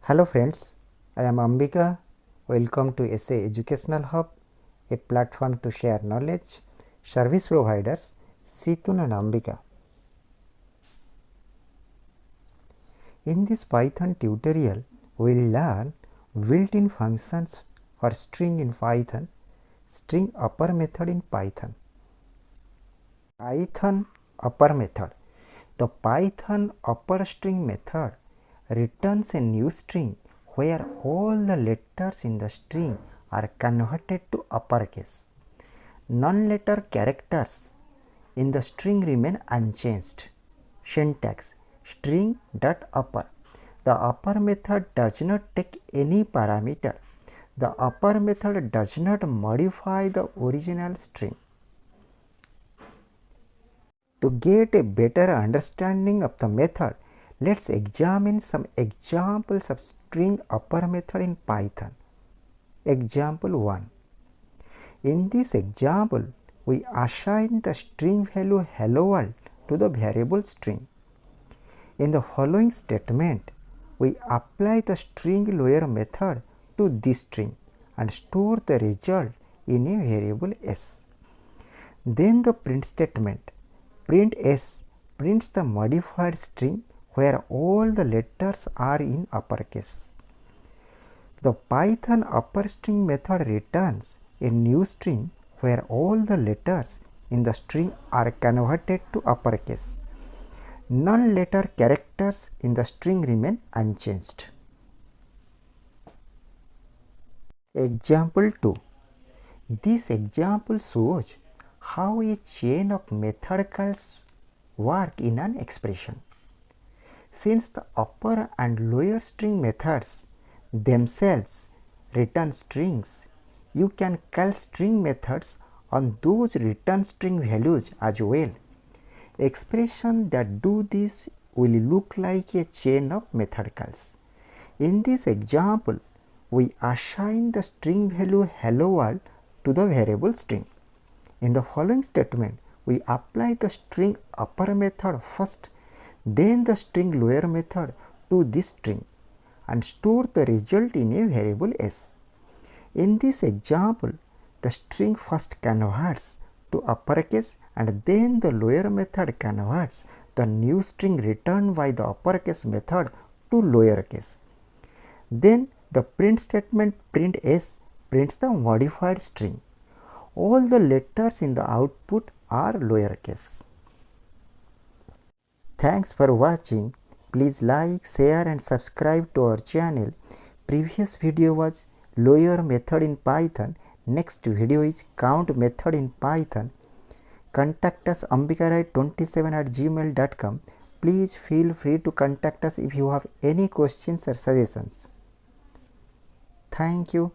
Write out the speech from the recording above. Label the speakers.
Speaker 1: Hello friends, I am Ambika. Welcome to SA Educational Hub, a platform to share knowledge. Service providers Situn and Ambika. In this Python tutorial, we will learn built-in functions for string in Python, string upper method in Python. Python upper method. The Python upper string method returns a new string where all the letters in the string are converted to uppercase. Non-letter characters in the string remain unchanged. Syntax: string.upper. The upper method does not take any parameter. The upper method does not modify the original string. To get a better understanding of the method, let's examine some examples of string upper method in Python. Example 1. In this example, we assign the string value hello world to the variable string. In the following statement, we apply the string lower method to this string and store the result in a variable s. Then the print statement, print s, prints the modified string where all the letters are in uppercase. The Python upper string method returns a new string where all the letters in the string are converted to uppercase. Non-letter characters in the string remain unchanged. Example 2. This example shows how a chain of method calls work in an expression. Since the upper and lower string methods themselves return strings, you can call string methods on those return string values as well. Expressions that do this will look like a chain of method calls. In this example, we assign the string value hello world to the variable string. In the following statement, we apply the string upper method first, then the string lower method to this string and store the result in a variable s. In this example, the string first converts to uppercase and then the lower method converts the new string returned by the uppercase method to lowercase. Then the print statement print s prints the modified string. All the letters in the output are lowercase. Thanks for watching. Please like, share and subscribe to our channel. Previous video was lower method in Python. Next video is count method in Python. Contact us ambikarai27@gmail.com. Please feel free to contact us if you have any questions or suggestions. Thank you.